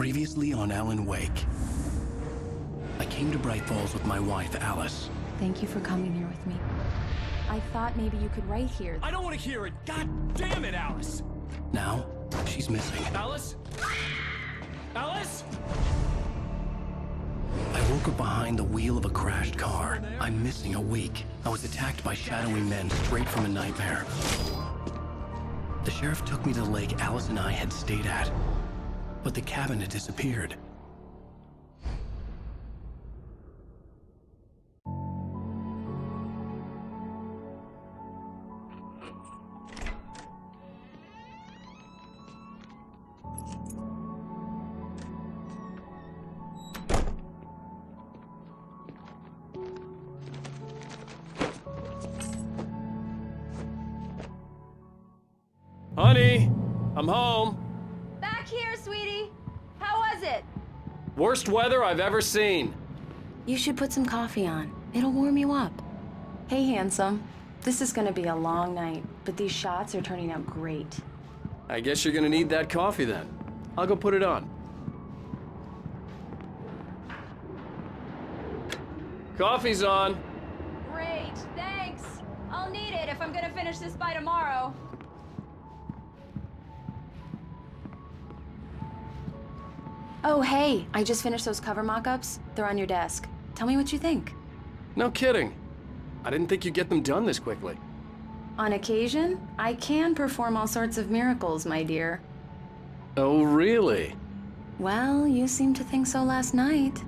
Previously on Alan Wake. I came to Bright Falls with my wife, Alice. Thank you for coming here with me. I thought maybe you could write here. I don't want to hear it! God damn it, Alice! Now, she's missing. Alice? Alice? I woke up behind the wheel of a crashed car. I'm missing a week. I was attacked by shadowy men straight from a nightmare. The sheriff took me to the lake Alice and I had stayed at, but the cabin had disappeared. Honey, I'm home. Back here, sweetie. How was it? Worst weather I've ever seen. You should put some coffee on. It'll warm you up. Hey, handsome. This is gonna be a long night, but these shots are turning out great. I guess you're gonna need that coffee then. I'll go put it on. Coffee's on. Great, thanks. I'll need it if I'm gonna finish this by tomorrow. Oh, hey, I just finished those cover mock-ups. They're on your desk. Tell me what you think. No kidding. I didn't think you'd get them done this quickly. On occasion, I can perform all sorts of miracles, my dear. Oh, really? Well, you seemed to think so last night.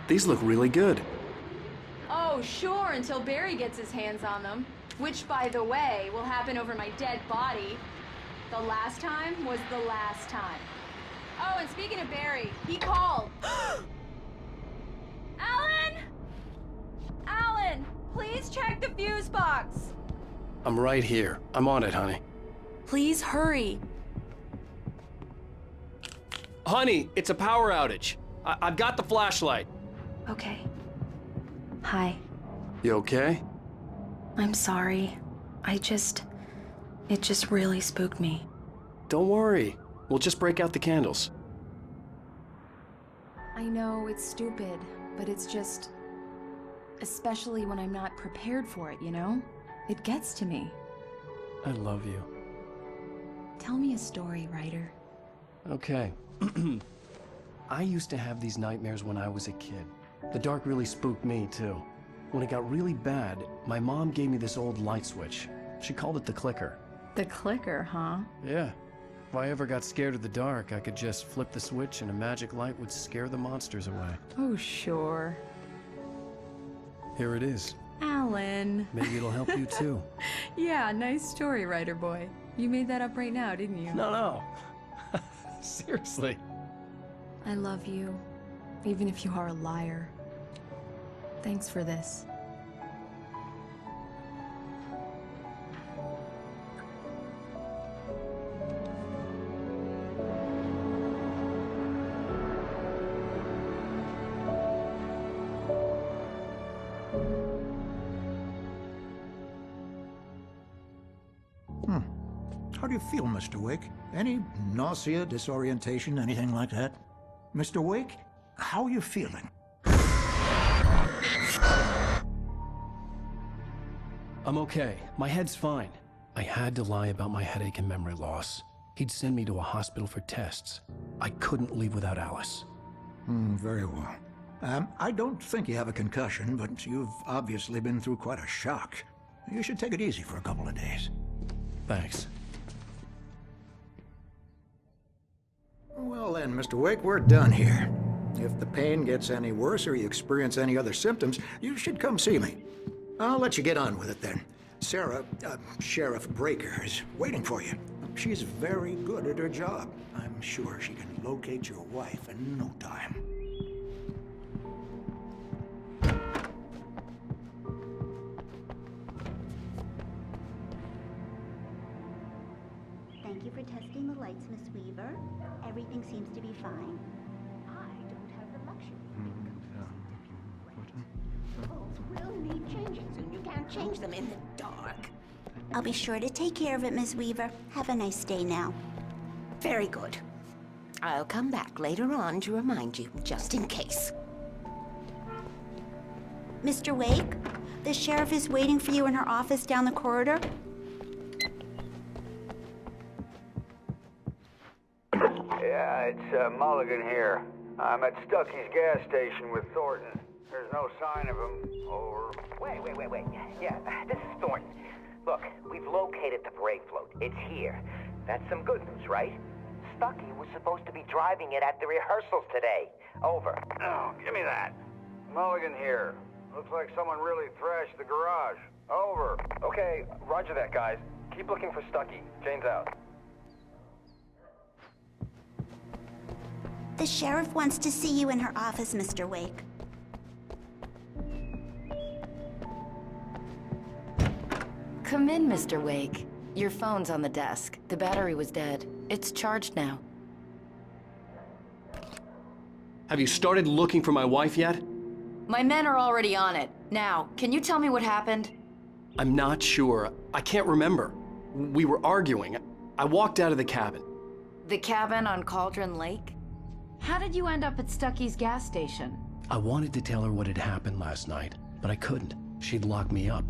These look really good. Oh, sure, until Barry gets his hands on them. Which, by the way, will happen over my dead body. The last time was the last time. Oh, and speaking of Barry, he called. Alan! Alan, please check the fuse box. I'm right here. I'm on it, honey. Please hurry. Honey, it's a power outage. I've got the flashlight. Okay. Hi. You okay? I'm sorry. It just really spooked me. Don't worry. We'll just break out the candles. I know it's stupid, but it's just... especially when I'm not prepared for it, you know? It gets to me. I love you. Tell me a story, writer. Okay. I used to have these nightmares when I was a kid. The dark really spooked me, too. When it got really bad, my mom gave me this old light switch. She called it the clicker. The clicker, huh? Yeah. If I ever got scared of the dark, I could just flip the switch and a magic light would scare the monsters away. Oh, sure. Here it is. Alan. Maybe it'll help you, too. Yeah, nice story, writer boy. You made that up right now, didn't you? No. Seriously. I love you, even if you are a liar. Thanks for this. How do you feel, Mr. Wake? Any nausea, disorientation, anything like that? Mr. Wake, how are you feeling? I'm okay. My head's fine. I had to lie about my headache and memory loss. He'd send me to a hospital for tests. I couldn't leave without Alice. Very well. I don't think you have a concussion, but you've obviously been through quite a shock. You should take it easy for a couple of days. Thanks. Well then, Mr. Wake, we're done here. If the pain gets any worse or you experience any other symptoms, you should come see me. I'll let you get on with it then. Sarah, Sheriff Breaker, is waiting for you. She's very good at her job. I'm sure she can locate your wife in no time. you for testing the lights, Miss Weaver. Everything seems to be fine. I don't have the luxury of bulbs will need changing soon. You can't change them in the dark. I'll be sure to take care of it, Miss Weaver. Have a nice day now. Very good. I'll come back later on to remind you, just in case. Mr. Wake, the sheriff is waiting for you in her office down the corridor. Yeah, it's Mulligan here. I'm at Stucky's gas station with Thornton. There's no sign of him. Over. Wait. Yeah, this is Thornton. Look, we've located the brake float. It's here. That's some good news, right? Stucky was supposed to be driving it at the rehearsals today. Over. Oh, give me that. Mulligan here. Looks like someone really thrashed the garage. Over. Okay, roger that, guys. Keep looking for Stucky. Jane's out. The sheriff wants to see you in her office, Mr. Wake. Come in, Mr. Wake. Your phone's on the desk. The battery was dead. It's charged now. Have you started looking for my wife yet? My men are already on it. Now, can you tell me what happened? I'm not sure. I can't remember. We were arguing. I walked out of the cabin. The cabin on Cauldron Lake? How did you end up at Stucky's gas station? I wanted to tell her what had happened last night, but I couldn't. She'd lock me up.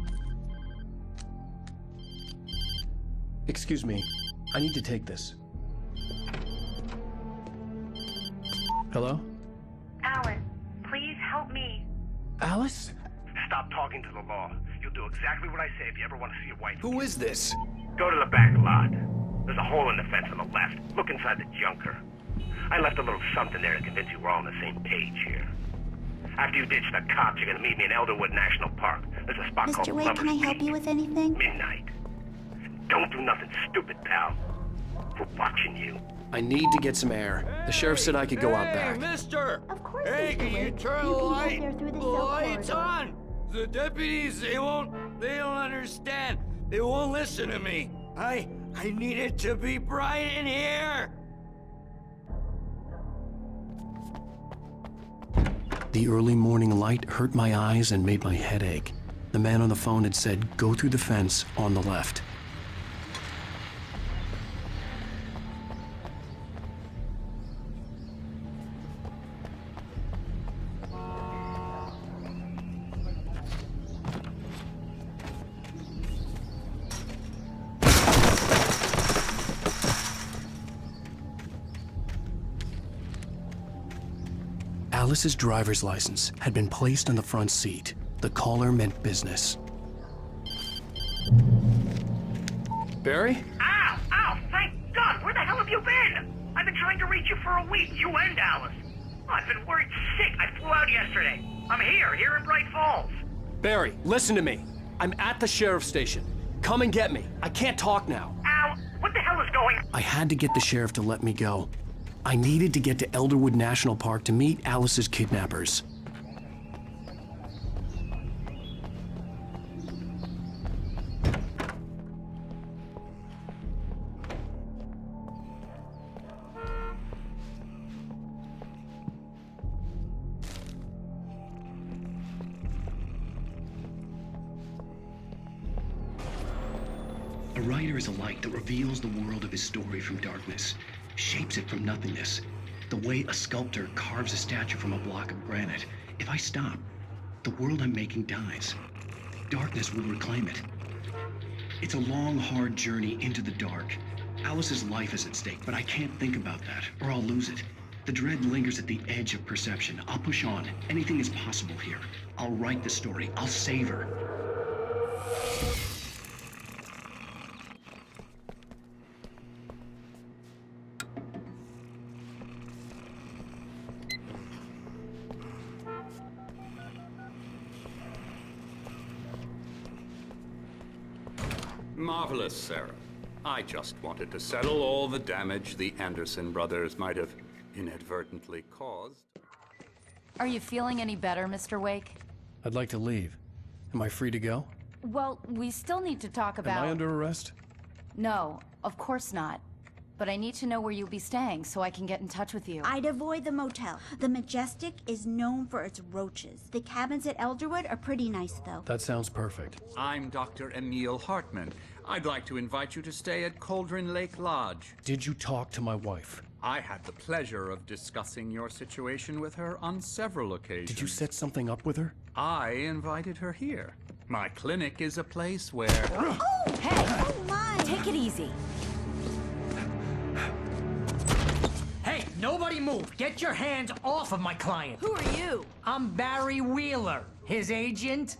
Excuse me. I need to take this. Hello? Alan, please help me. Alice? Stop talking to the law. You'll do exactly what I say if you ever want to see your wife. Who is this? Go to the back lot. There's a hole in the fence on the left. Look inside the junker. I left a little something there to convince you we're all on the same page here. After you ditch the cops, you're gonna meet me in Elderwood National Park. There's a spot called Mr. Wake, Lover's can I help Peak. you with anything? Midnight. Don't do nothing stupid, pal. We're watching you. I need to get some air. The sheriff said I could go out back. Mister! Of course, Hey, Mr. can you Wake. turn You the can go light? there through the The cell light's corridor. on! The deputies, they don't understand. They won't listen to me. I need it to be bright in here! The early morning light hurt my eyes and made my head ache. The man on the phone had said, go through the fence on the left. Alice's driver's license had been placed on the front seat. The caller meant business. Barry? Ow! Thank God! Where the hell have you been? I've been trying to reach you for a week, you and Alice. I've been worried sick. I flew out yesterday. I'm here in Bright Falls. Barry, listen to me. I'm at the sheriff's station. Come and get me. I can't talk now. Ow! What the hell is going on? I had to get the sheriff to let me go. I needed to get to Elderwood National Park to meet Alice's kidnappers. A writer is a light that reveals the world of his story from darkness, shapes it from nothingness, the way a sculptor carves a statue from a block of granite. If I stop, the world I'm making dies. Darkness will reclaim it. It's a long, hard journey into the dark. Alice's life is at stake, but I can't think about that, or I'll lose it. The dread lingers at the edge of perception. I'll push on. Anything is possible here. I'll write the story. I'll save her. Marvelous, Sarah. I just wanted to settle all the damage the Anderson brothers might have inadvertently caused. Are you feeling any better, Mr. Wake? I'd like to leave. Am I free to go? Well, we still need to talk about... Am I under arrest? No, of course not. but I need to know where you'll be staying so I can get in touch with you. I'd avoid the motel. The Majestic is known for its roaches. The cabins at Elderwood are pretty nice, though. That sounds perfect. I'm Dr. Emil Hartman. I'd like to invite you to stay at Cauldron Lake Lodge. Did you talk to my wife? I had the pleasure of discussing your situation with her on several occasions. Did you set something up with her? I invited her here. My clinic is a place where... Oh, hey! Oh, my! Take it easy. Hey, nobody move! Get your hands off of my client! Who are you? I'm Barry Wheeler, his agent.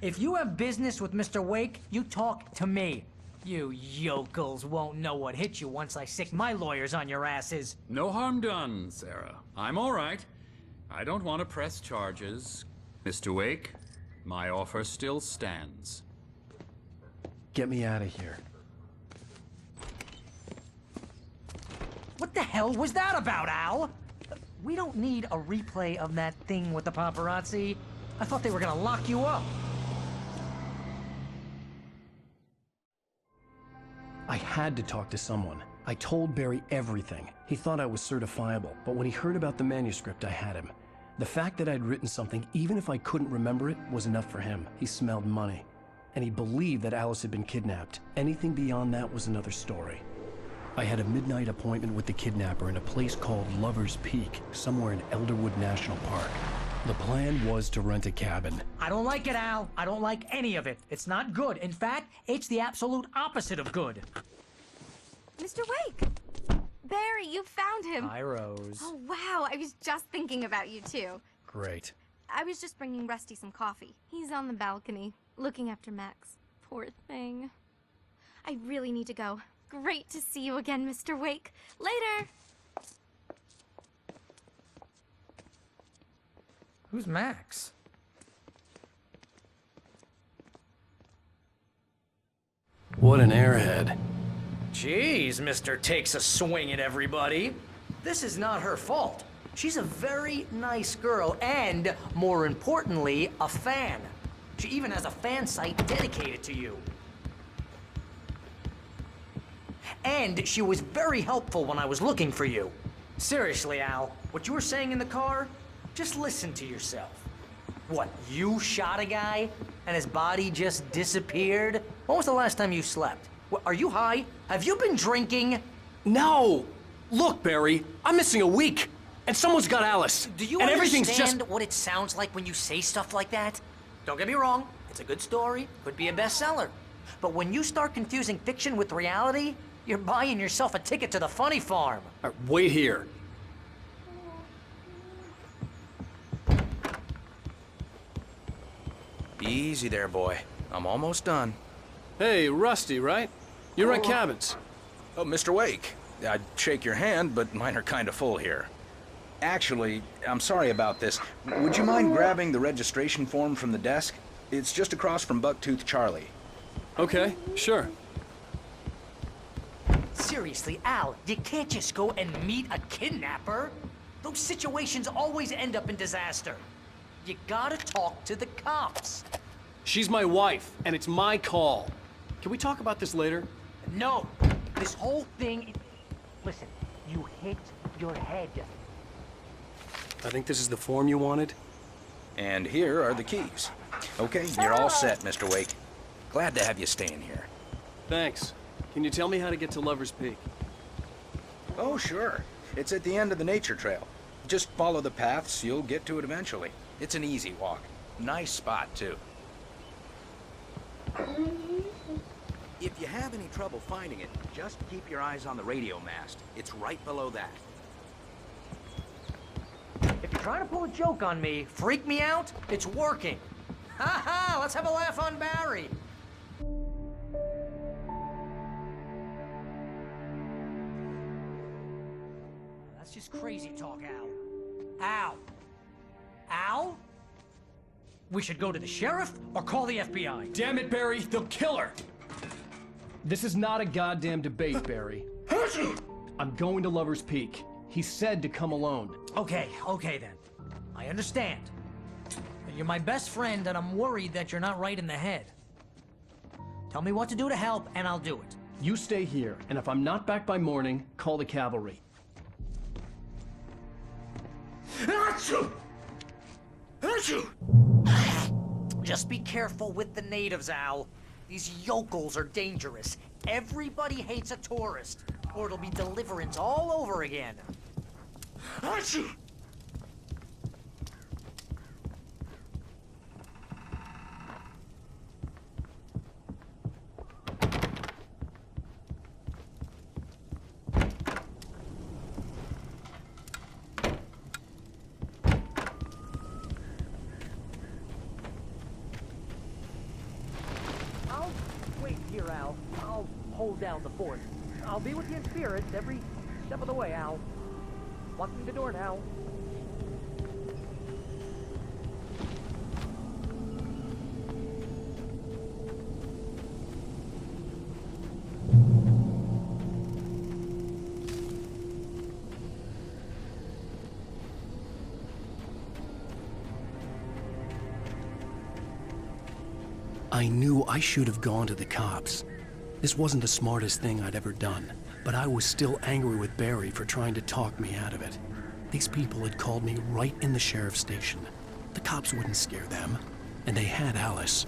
If you have business with Mr. Wake, you talk to me. You yokels won't know what hit you once I sick my lawyers on your asses. No harm done, Sarah. I'm all right. I don't want to press charges. Mr. Wake, my offer still stands. Get me out of here. What the hell was that about, Al? We don't need a replay of that thing with the paparazzi. I thought they were gonna lock you up. I had to talk to someone. I told Barry everything. He thought I was certifiable, but when he heard about the manuscript, I had him. The fact that I'd written something, even if I couldn't remember it, was enough for him. He smelled money. And he believed that Alice had been kidnapped. Anything beyond that was another story. I had a midnight appointment with the kidnapper in a place called Lover's Peak, somewhere in Elderwood National Park. The plan was to rent a cabin. I don't like it, Al. I don't like any of it. It's not good. In fact, it's the absolute opposite of good. Mr. Wake! Barry, you found him! Hi, Rose. Oh, wow. I was just thinking about you, too. Great. I was just bringing Rusty some coffee. He's on the balcony, looking after Max. Poor thing. I really need to go. Great to see you again, Mr. Wake. Later! Who's Max? What an airhead. Jeez, Mr. Takes a swing at everybody. This is not her fault. She's a very nice girl and, more importantly, a fan. She even has a fan site dedicated to you. And she was very helpful when I was looking for you. Seriously, Al, what you were saying in the car? Just listen to yourself. What, you shot a guy and his body just disappeared? When was the last time you slept? What, are you high? Have you been drinking? No! Look, Barry, I'm missing a week, and someone's got Alice. Do you and understand what it sounds like when you say stuff like that? Don't get me wrong, it's a good story, could be a bestseller. But when you start confusing fiction with reality, you're buying yourself a ticket to the funny farm. Wait here. Easy there, boy. I'm almost done. Hey, Rusty, right? You rent cabins. Oh, Mr. Wake. I'd shake your hand, but mine are kind of full here. Actually, I'm sorry about this. Would you mind grabbing the registration form from the desk? It's just across from Bucktooth Charlie. Okay, sure. Seriously, Al, you can't just go and meet a kidnapper. Those situations always end up in disaster. You gotta talk to the cops. She's my wife, and it's my call. Can we talk about this later? No, this whole thing... Listen, you hit your head. I think this is the form you wanted. And here are the keys. Okay, you're all set, Mr. Wake. Glad to have you staying here. Thanks. Can you tell me how to get to Lover's Peak? Oh, sure. It's at the end of the nature trail. Just follow the paths, you'll get to it eventually. It's an easy walk. Nice spot, too. If you have any trouble finding it, just keep your eyes on the radio mast. It's right below that. If you're trying to pull a joke on me, freak me out, it's working. Ha ha! Let's have a laugh on Barry. That's just crazy talk, Al. Al! Al? We should go to the sheriff or call the FBI. Damn it, Barry, they'll kill her! This is not a goddamn debate, Barry. I'm going to Lover's Peak. He said to come alone. Okay then. I understand. But you're my best friend and I'm worried that you're not right in the head. Tell me what to do to help and I'll do it. You stay here, and if I'm not back by morning, call the cavalry. Achoo! Achoo! Just be careful with the natives, Al. These yokels are dangerous. Everybody hates a tourist, or it'll be deliverance all over again. Achoo! Down the fort. I'll be with you in spirit every step of the way, Al. Locking the door now. I knew I should have gone to the cops. This wasn't the smartest thing I'd ever done, but I was still angry with Barry for trying to talk me out of it. These people had called me right in the sheriff's station. The cops wouldn't scare them, and they had Alice.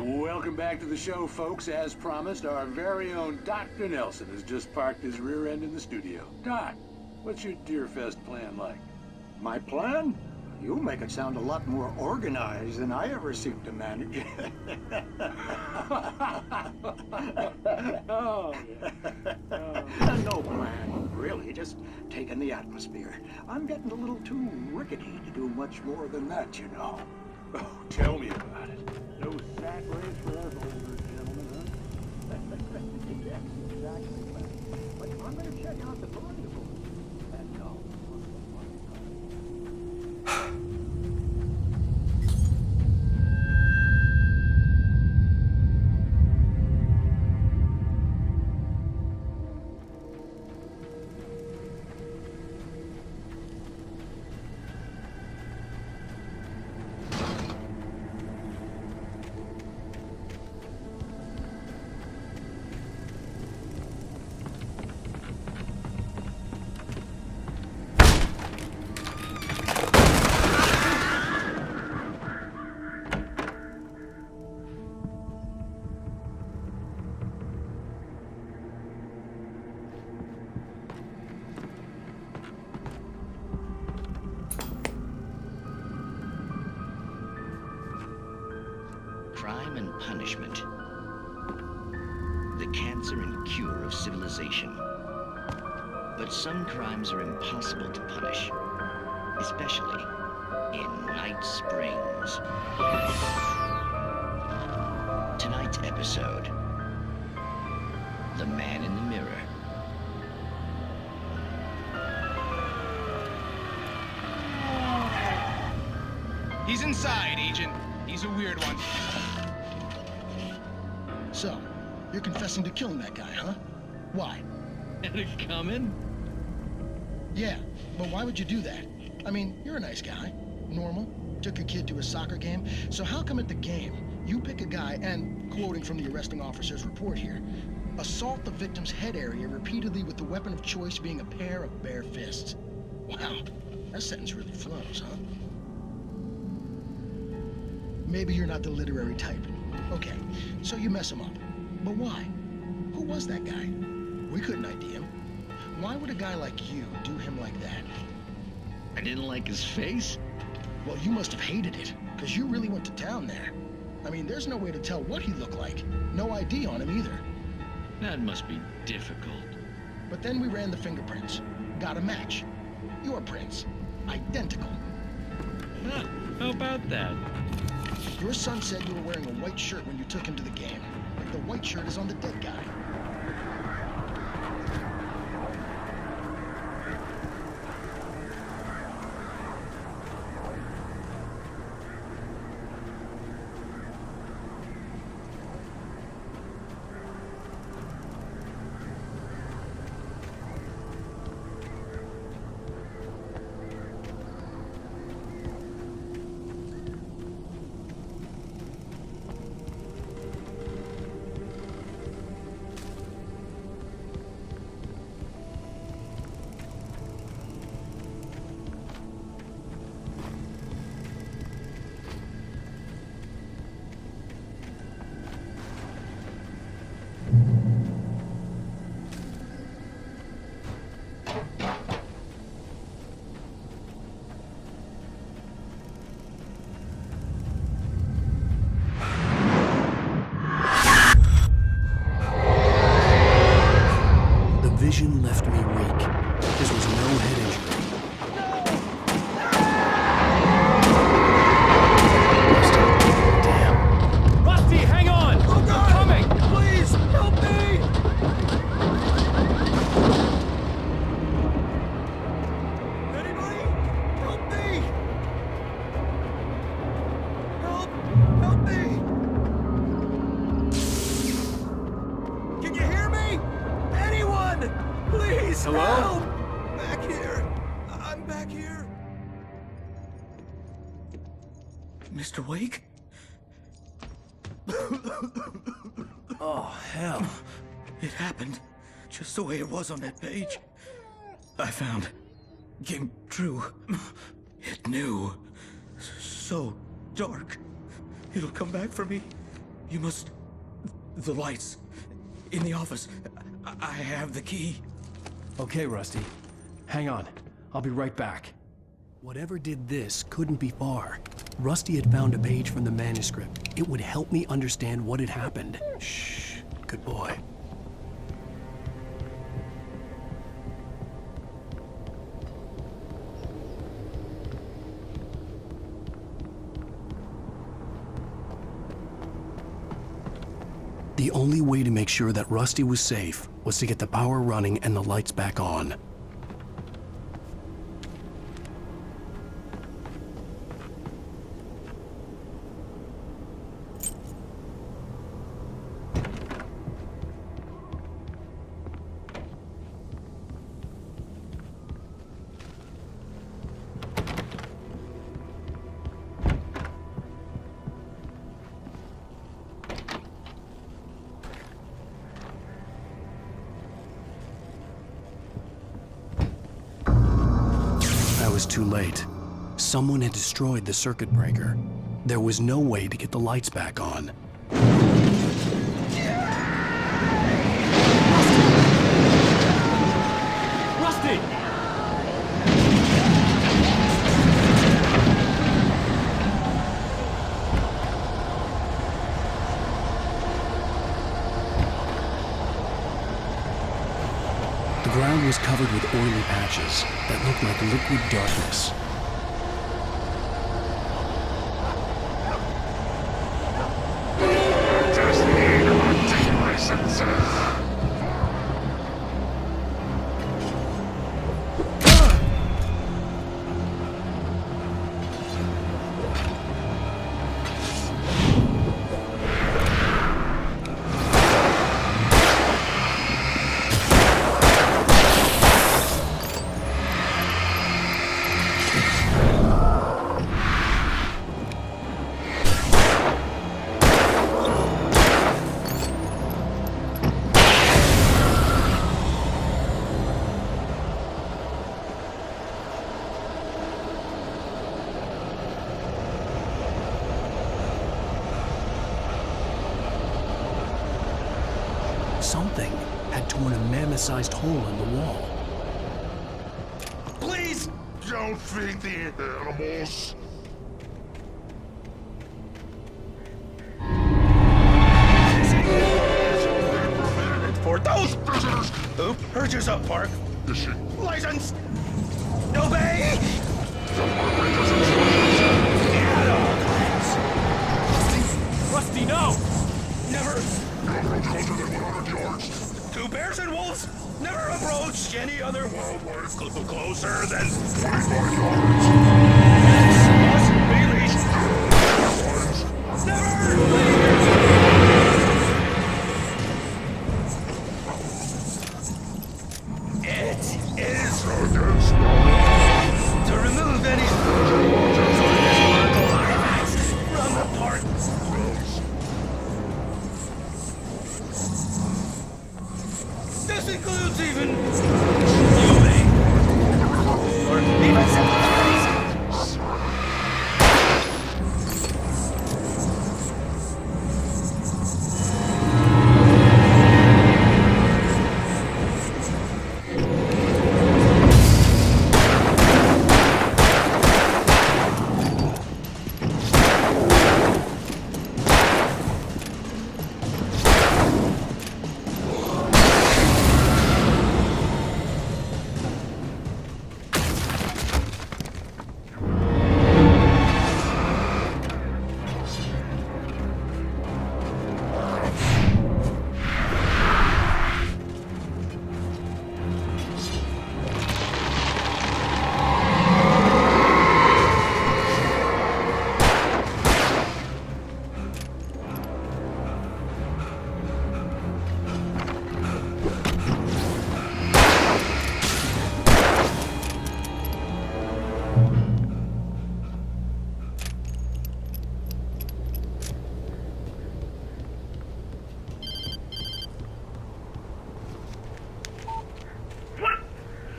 Welcome back to the show, folks. As promised, our very own Dr. Nelson has just parked his rear end in the studio. Doc, what's your Deerfest plan like? My plan? You make it sound a lot more organized than I ever seem to manage. Oh, No plan, really, just taking the atmosphere. I'm getting a little too rickety to do much more than that, you know. Oh, tell me about it. No sack race for us older gentlemen, huh? Exactly. But I'm going to check out the collectibles. That's all. Crime and punishment. The cancer and cure of civilization. But some crimes are impossible to punish, especially in Night Springs. Tonight's episode, The Man in the Mirror. He's inside, Agent. He's a weird one. So, you're confessing to killing that guy, huh? Why? Had it coming? Yeah, but why would you do that? I mean, you're a nice guy. Normal. Took a kid to a soccer game. So how come at the game, you pick a guy and, quoting from the arresting officer's report here, assault the victim's head area repeatedly with the weapon of choice being a pair of bare fists? Wow, that sentence really flows, huh? Maybe you're not the literary type. Okay, so you mess him up. But why? Who was that guy? We couldn't ID him. Why would a guy like you do him like that? I didn't like his face? Well, you must have hated it, because you really went to town there. I mean, there's no way to tell what he looked like. No ID on him either. That must be difficult. But then we ran the fingerprints. Got a match. Your prints. Identical. Huh, how about that? Your son said you were wearing a white shirt when you took him to the game. Like the white shirt is on the dead guy. Vision left me weak. This was no head injury. Damn. Rusty, hang on! I'm coming! Please, help me! Anybody? Help me! Help me! Can you hear me? Anyone! Please, hello? Help! Back here! I'm back here! Mr. Wake? Oh, hell. It happened just the way it was on that page. I found. Came true. It knew. So dark. It'll come back for me. You must... The lights. In the office. I have the key. Okay, Rusty. Hang on. I'll be right back. Whatever did this couldn't be far. Rusty had found a page from the manuscript. It would help me understand what had happened. Shh. Good boy. The only way to make sure that Rusty was safe was to get the power running and the lights back on. I was too late. Someone had destroyed the circuit breaker. There was no way to get the lights back on. Rusty! The ground was covered with oily patches that looked like liquid darkness. Just need a hunting license. Something had torn a mammoth-sized hole in the wall. Please don't feed the animals. Urges up, Park. Is she? License! Obey! Rusty, no! Never. Railroad culture that went unacknowledged. Two bears and wolves never approach any other wildlife closer than 25 yards. Must be leashed. Never! It is against to remove any historical artifacts from the park. This includes even filming or even cemeteries.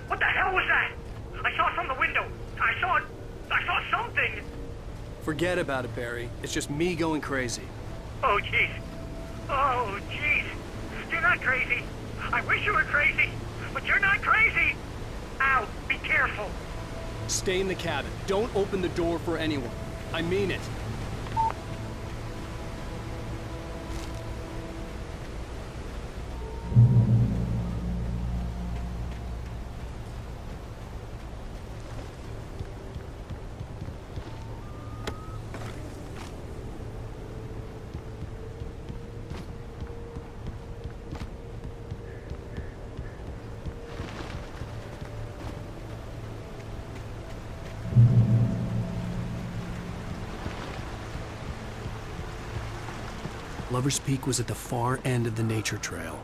What the hell was that? I saw it from the window. I saw something. Forget about it, Barry. It's just me going crazy. Oh, jeez. Oh, jeez. You're not crazy. I wish you were crazy, but you're not crazy. Ow, be careful. Stay in the cabin. Don't open the door for anyone. I mean it. Lover's Peak was at the far end of the nature trail.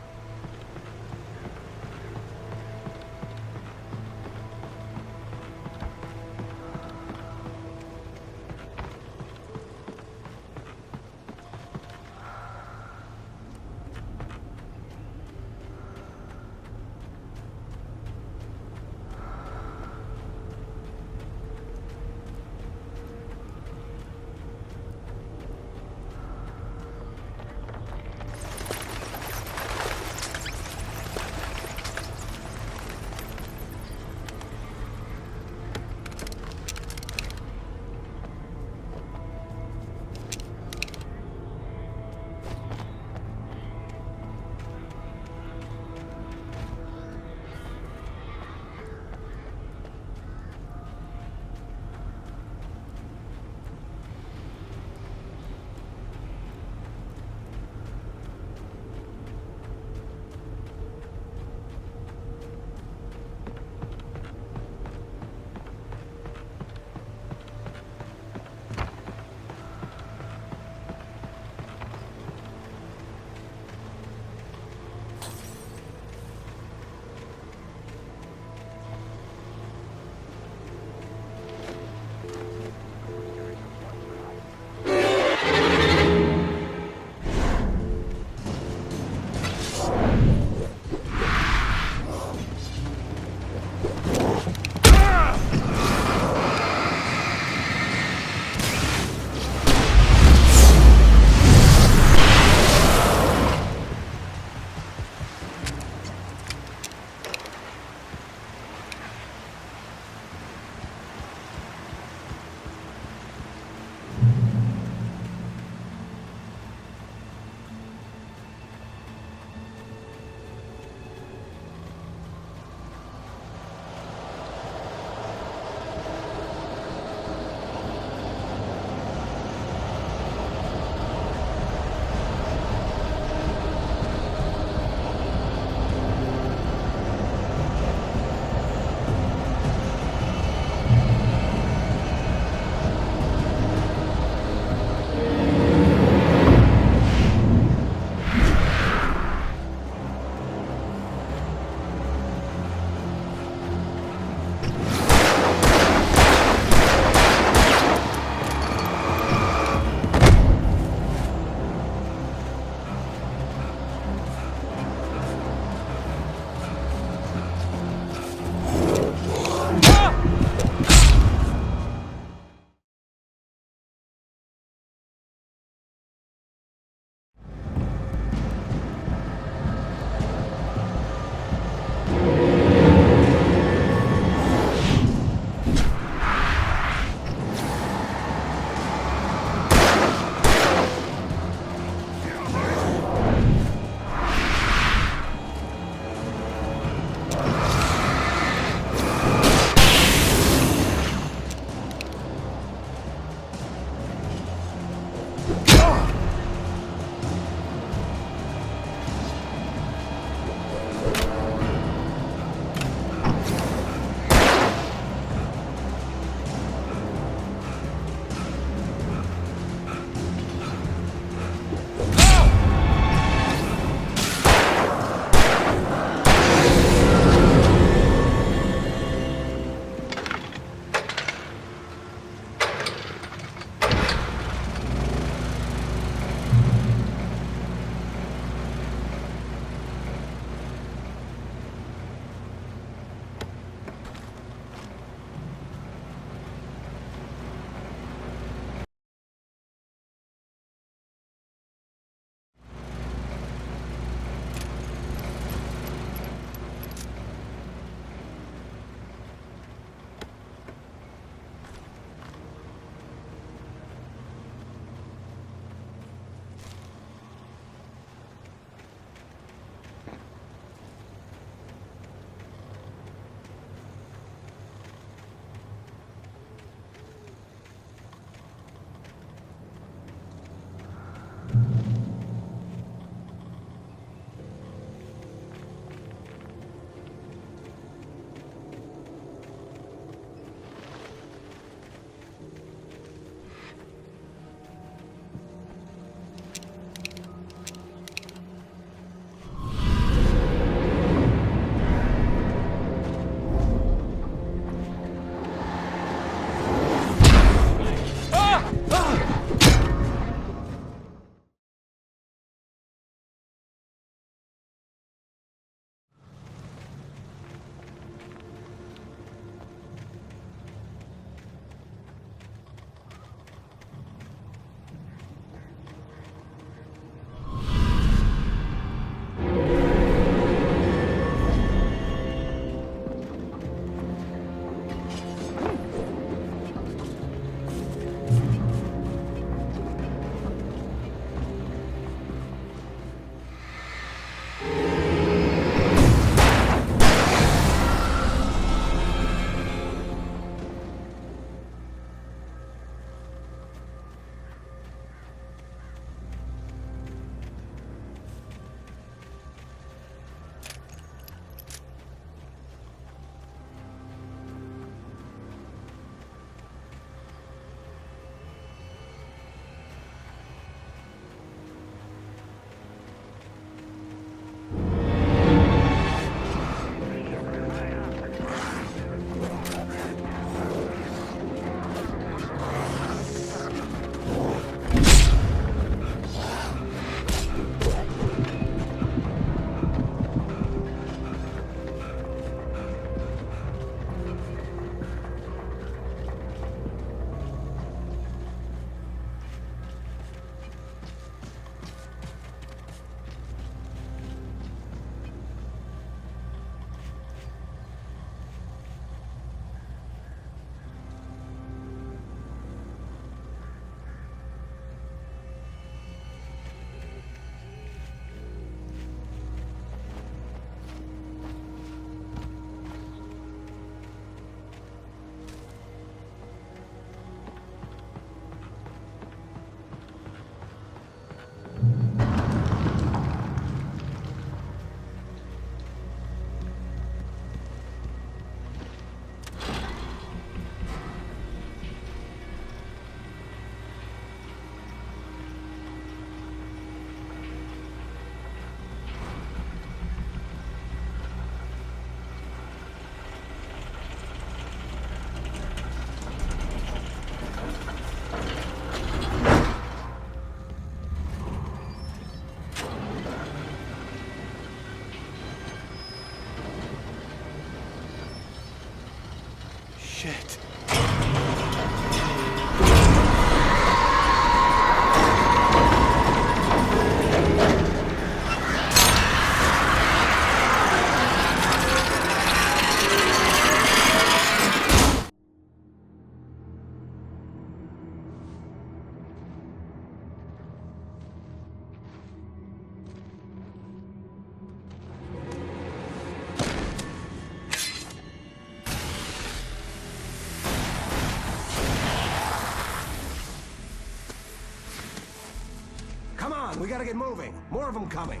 Come on, we gotta get moving. More of them coming.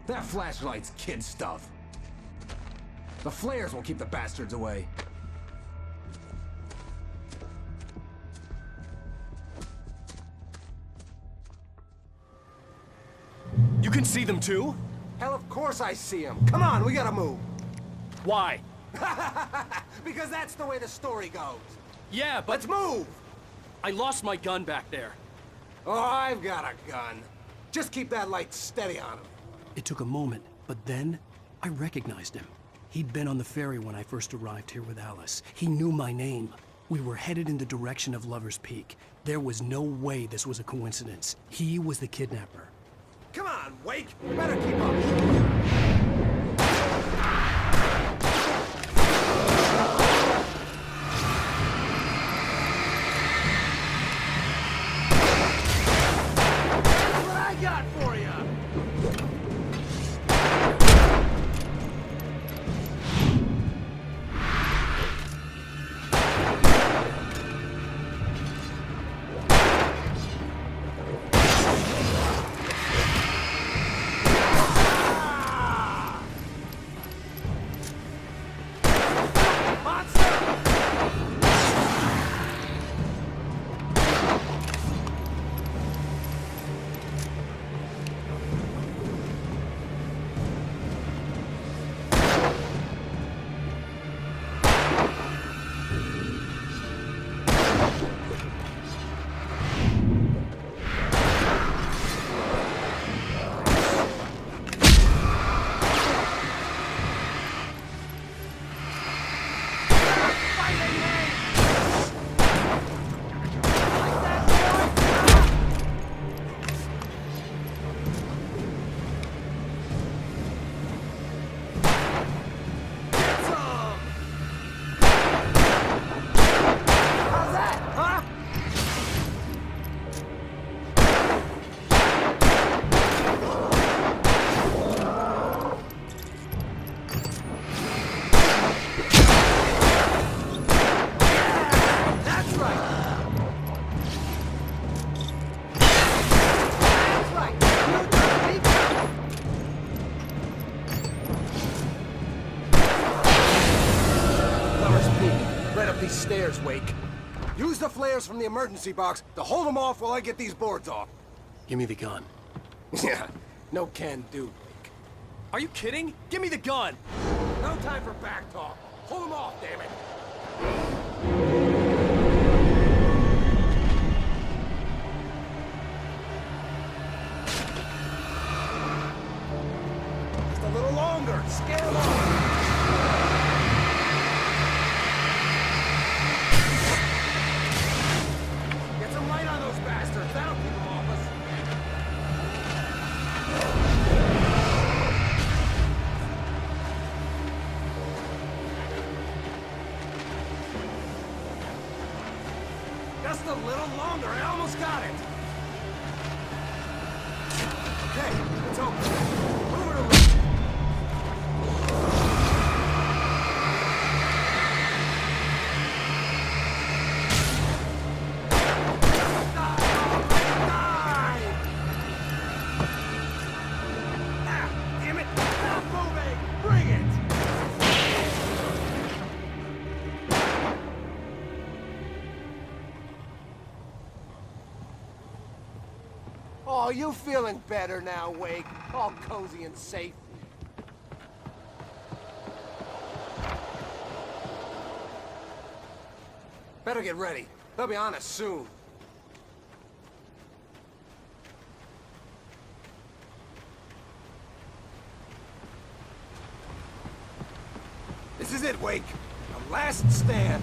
That flashlight's kid stuff. The flares will keep the bastards away. You can see them too? Hell, of course I see them. Come on, we gotta move. Why? Because that's the way the story goes. Yeah, but... Let's move! I lost my gun back there. Oh, I've got a gun. Just keep that light steady on him. It took a moment, but then I recognized him. He'd been on the ferry when I first arrived here with Alice. He knew my name. We were headed in the direction of Lover's Peak. There was no way this was a coincidence. He was the kidnapper. Come on, Wake! You better keep up. Stairs, Wake. Use the flares from the emergency box to hold them off while I get these boards off. Give me the gun. Yeah, no can do, Wake. Are you kidding? Give me the gun! No time for back talk. Hold them off, damn it. Just a little longer. Scare them off. That'll keep them off us. Just a little longer. I almost got it. Okay, it's open. Move it around. Oh, you feeling better now, Wake? All cozy and safe. Better get ready. They'll be on us soon. This is it, Wake. The last stand.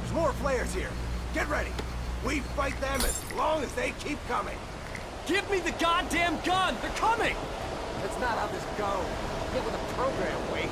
There's more flares here. Get ready. We fight them as long as they keep coming. Give me the goddamn gun! They're coming! That's not how this goes. Get with the program, Wake.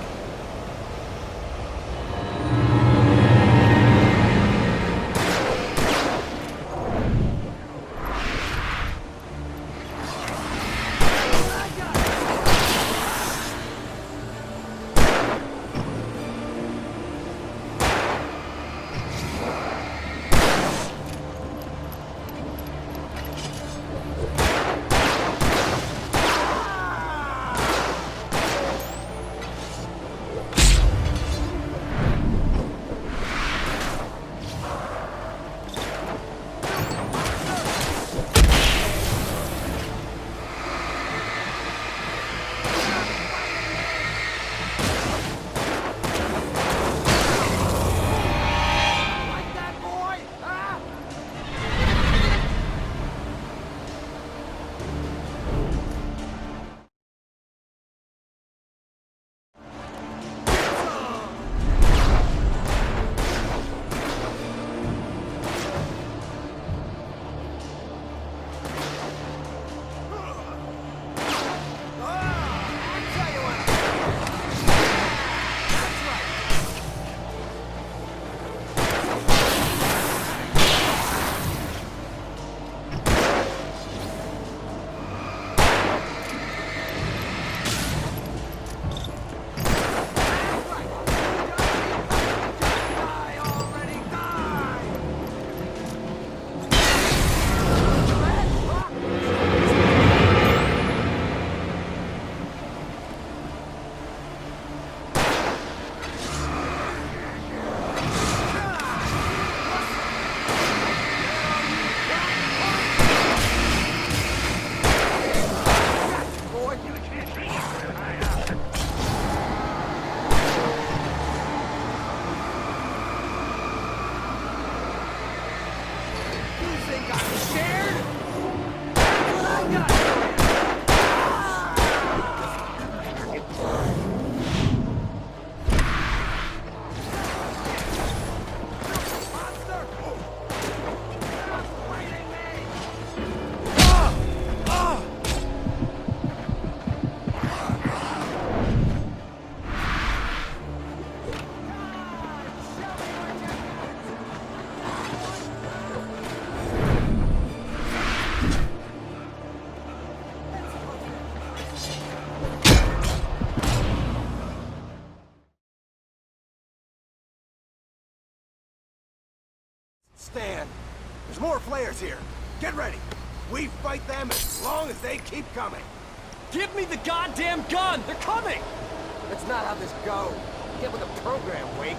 think I'm scared? What I got for you? Stand. There's more flares here. Get ready. We fight them as long as they keep coming. Give me the goddamn gun! They're coming! That's not how this goes. Get with the program, Wake.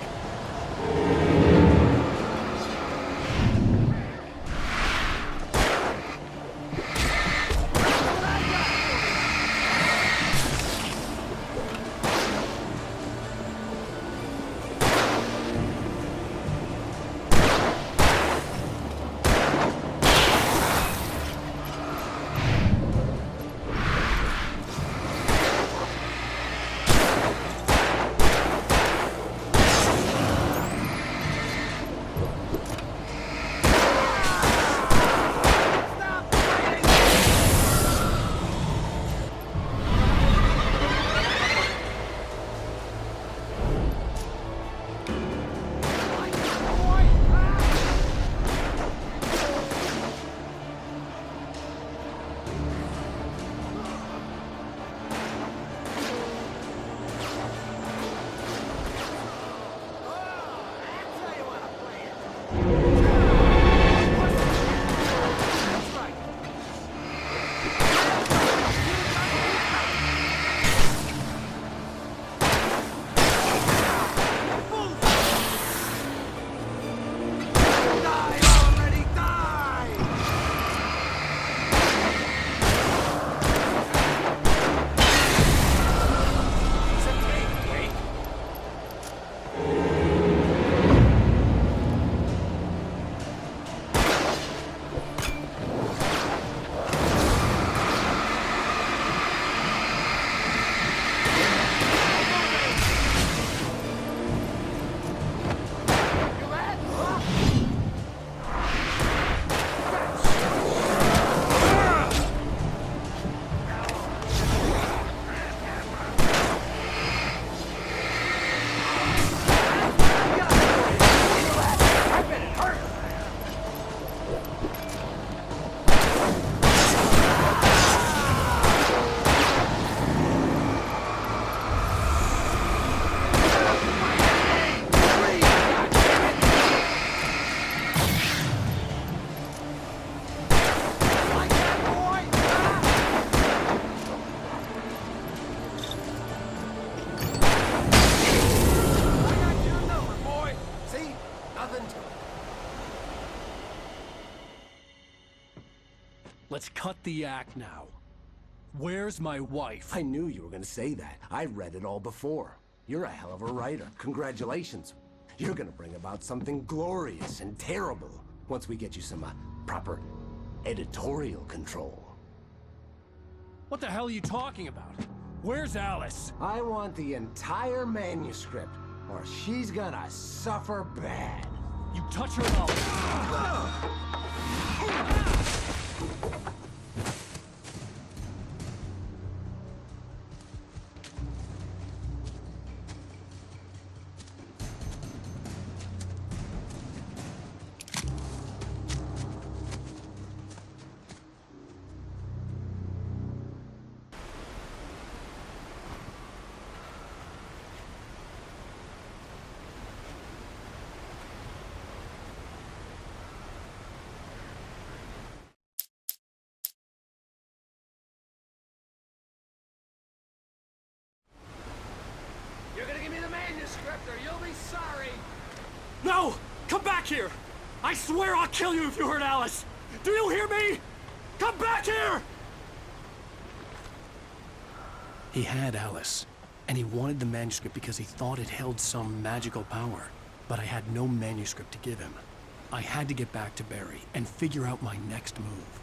Let's cut the act now. Where's my wife? I knew you were gonna say that. I read it all before. You're a hell of a writer. Congratulations. You're gonna bring about something glorious and terrible once we get you some proper editorial control. What the hell are you talking about? Where's Alice? I want the entire manuscript, or she's gonna suffer bad. You touch her and You're gonna give me the manuscript or you'll be sorry. No! Come back here! I swear I'll kill you if you hurt Alice! Do you hear me? Come back here! He had Alice, and he wanted the manuscript because he thought it held some magical power. But I had no manuscript to give him. I had to get back to Barry and figure out my next move.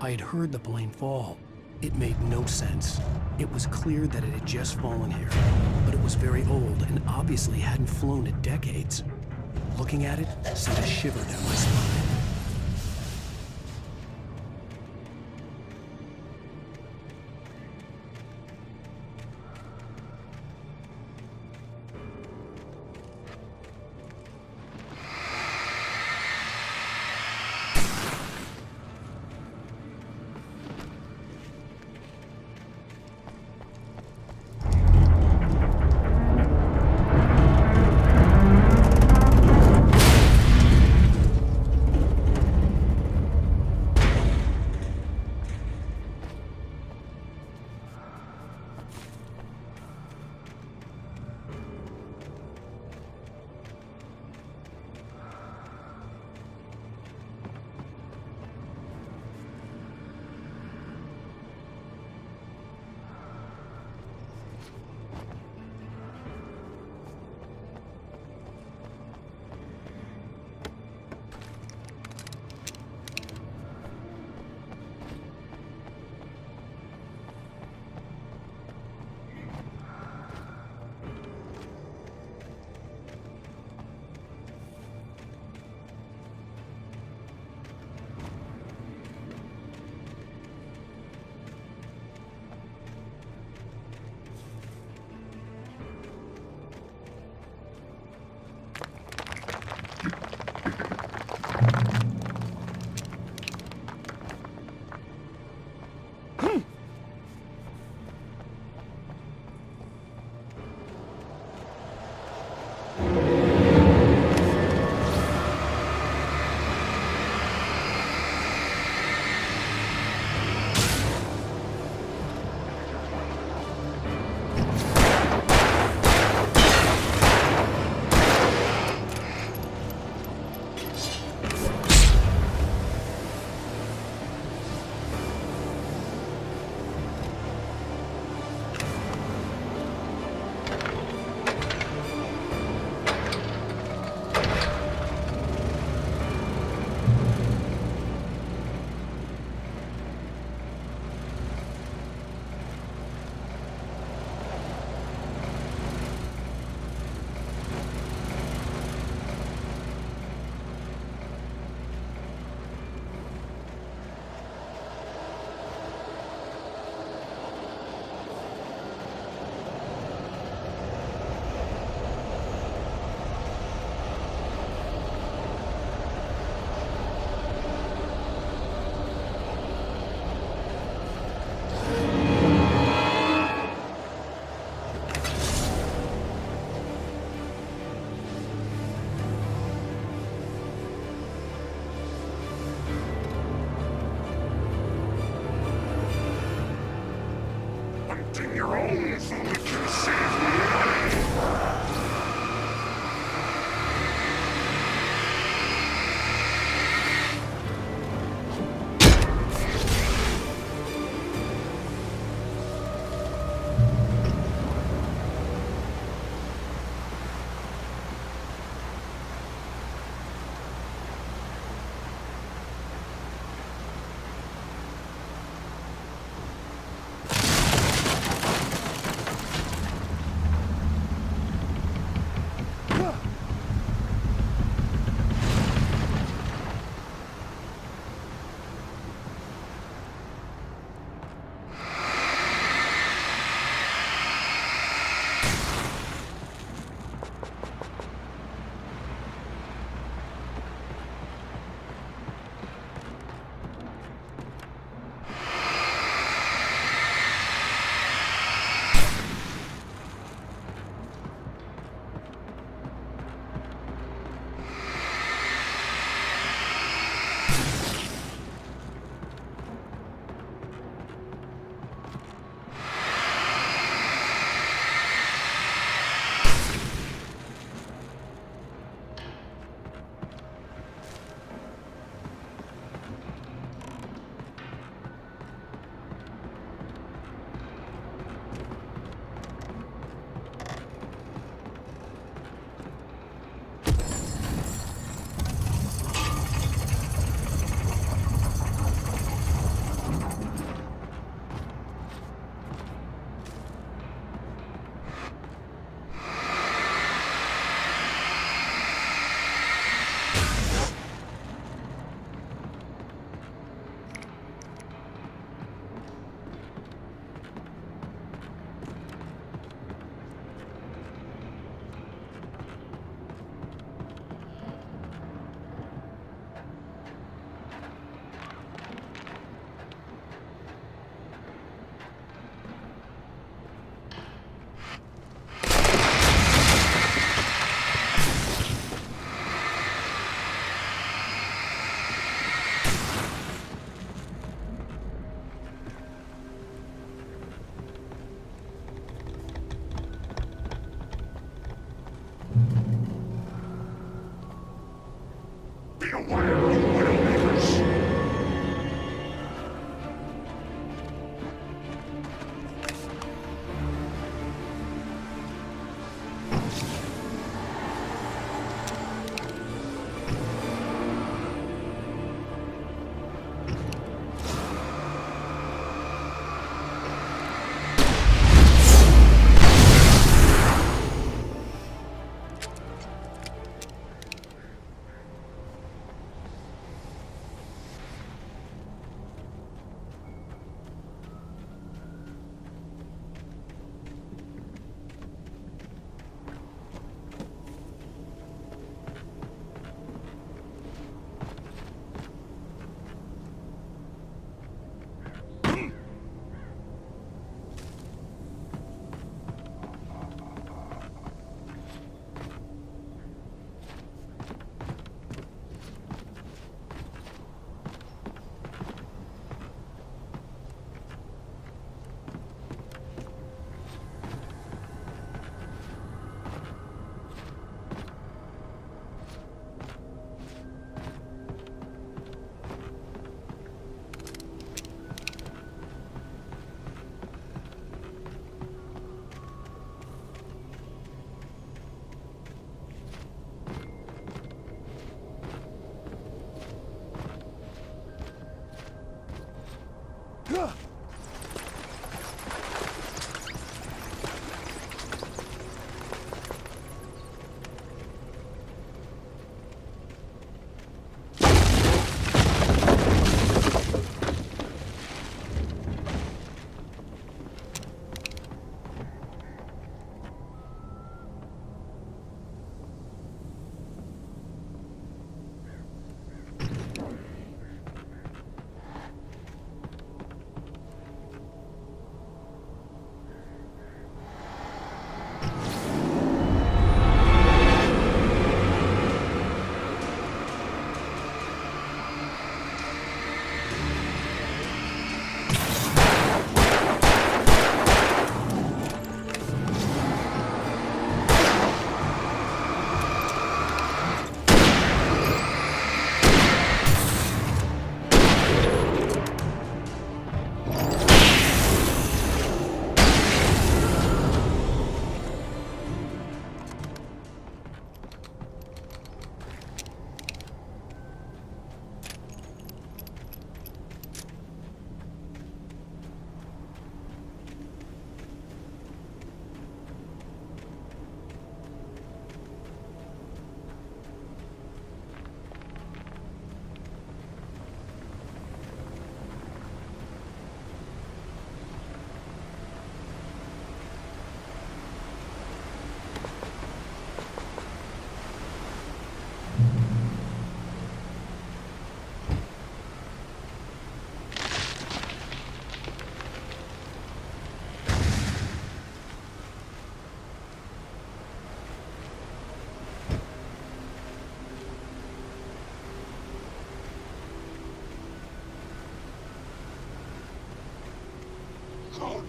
I had heard the plane fall. It made no sense. It was clear that it had just fallen here, but it was very old and obviously hadn't flown in decades. Looking at it sent a shiver down my spine.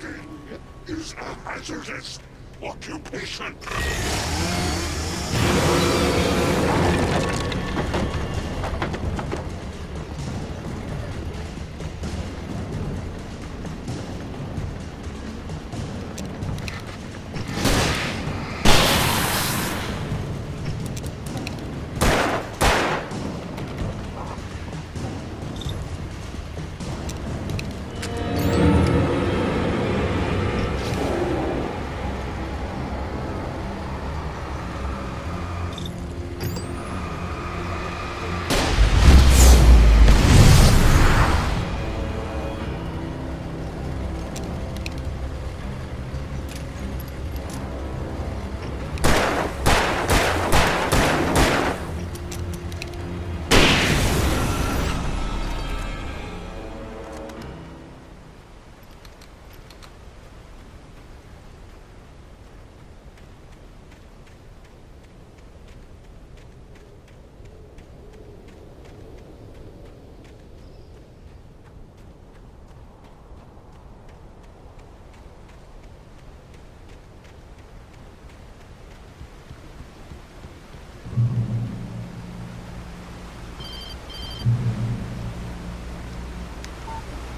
Working is a hazardous occupation.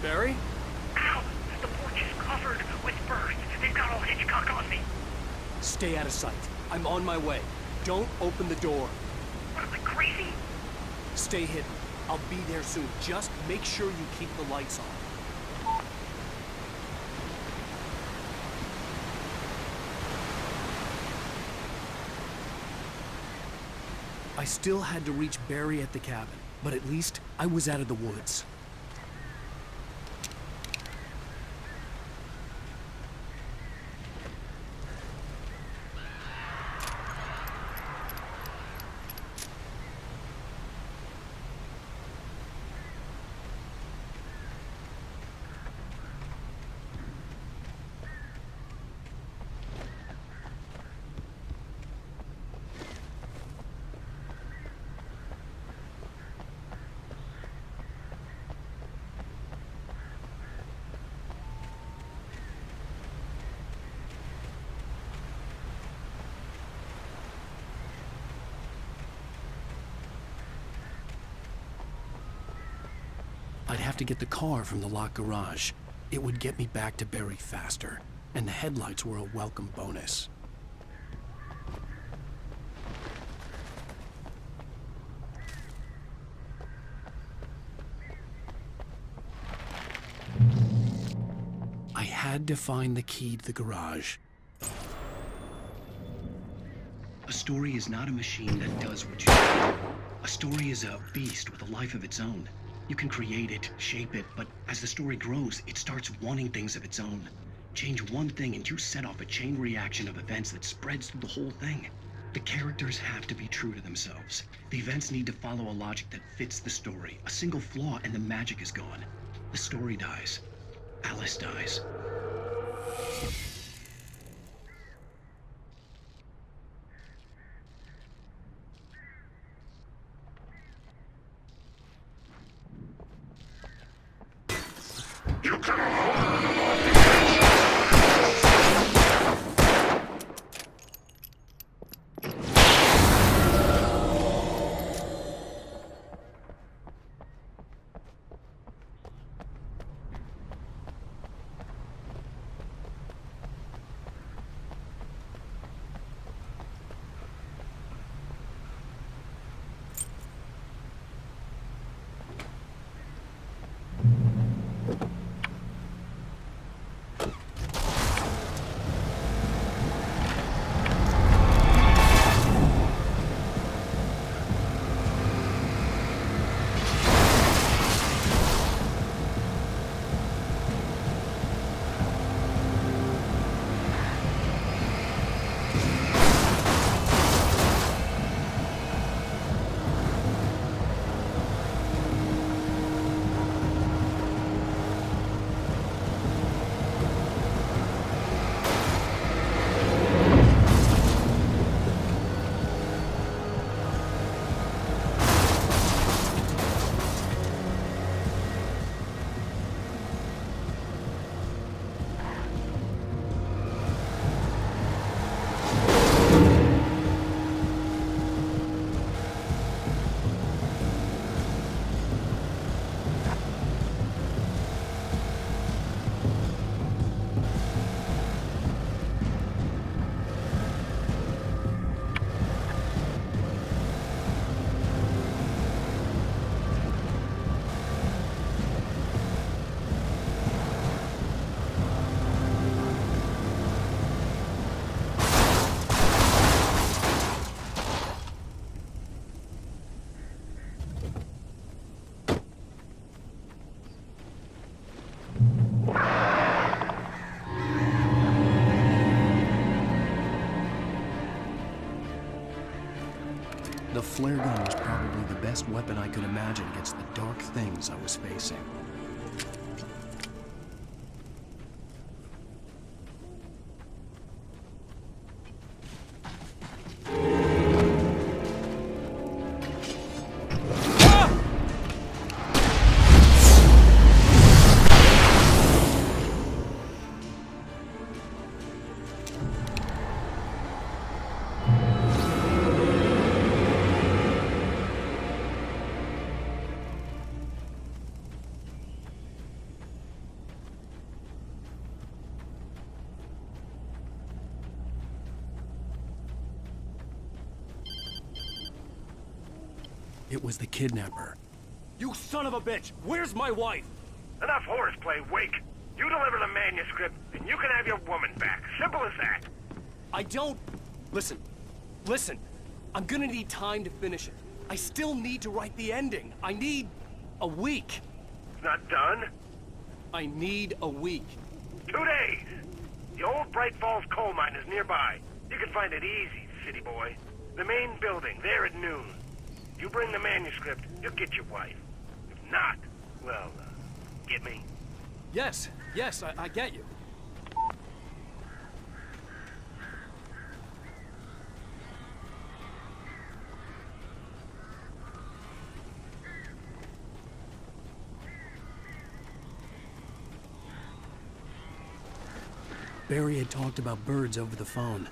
Barry? Ow! The porch is covered with birds. They've got all Hitchcock on me. Stay out of sight. I'm on my way. Don't open the door. What, am I crazy? Stay hidden. I'll be there soon. Just make sure you keep the lights on. I still had to reach Barry at the cabin, but at least I was out of the woods. I'd have to get the car from the locked garage. It would get me back to Barry faster, and the headlights were a welcome bonus. I had to find the key to the garage. A story is not a machine that does what you do. A story is a beast with a life of its own. You can create it, shape it, but as the story grows, it starts wanting things of its own. Change one thing and you set off a chain reaction of events that spreads through the whole thing. The characters have to be true to themselves. The events need to follow a logic that fits the story. A single flaw and the magic is gone. The story dies. Alice dies. You cannot The flare gun was probably the best weapon I could imagine against the dark things I was facing. It was the kidnapper. You son of a bitch! Where's my wife? Enough horseplay, Wake. You deliver the manuscript, and you can have your woman back. Simple as that. I don't... Listen. I'm gonna need time to finish it. I still need to write the ending. I need... a week. It's not done? I need a week. 2 days. The old Bright Falls coal mine is nearby. You can find it easy, city boy. The main building, there at noon. You bring the manuscript, you'll get your wife. If not, well, get me? Yes, I get you. Barry had talked about birds over the phone.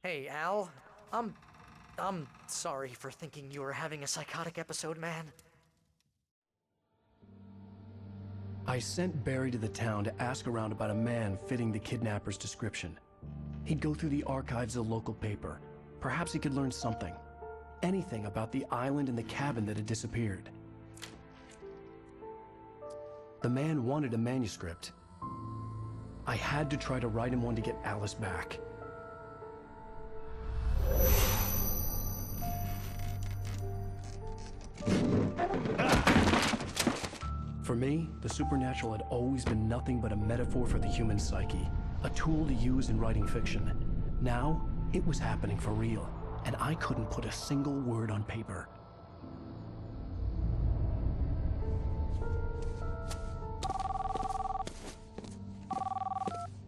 Hey, Al. I'm sorry for thinking you were having a psychotic episode, man. I sent Barry to the town to ask around about a man fitting the kidnapper's description. He'd go through the archives of the local paper, Perhaps he could learn something. Anything about the island and the cabin that had disappeared. The man wanted a manuscript. I had to try to write him one to get Alice back. For me, the supernatural had always been nothing but a metaphor for the human psyche, a tool to use in writing fiction. Now, it was happening for real, and I couldn't put a single word on paper.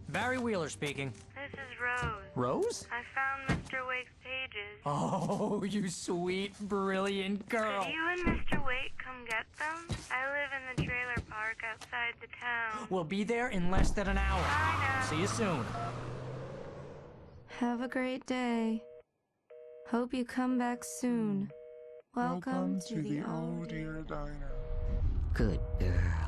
Barry Wheeler speaking. This is Rose. Rose? I found Mr. Wake's pages. Oh, you sweet, brilliant girl. Could you and Mr. Wake come get them? I live in the trailer park outside the town. We'll be there in less than an hour. Bye now. See you soon. Have a great day. Hope you come back soon. Welcome to the old dear diner. Good girl.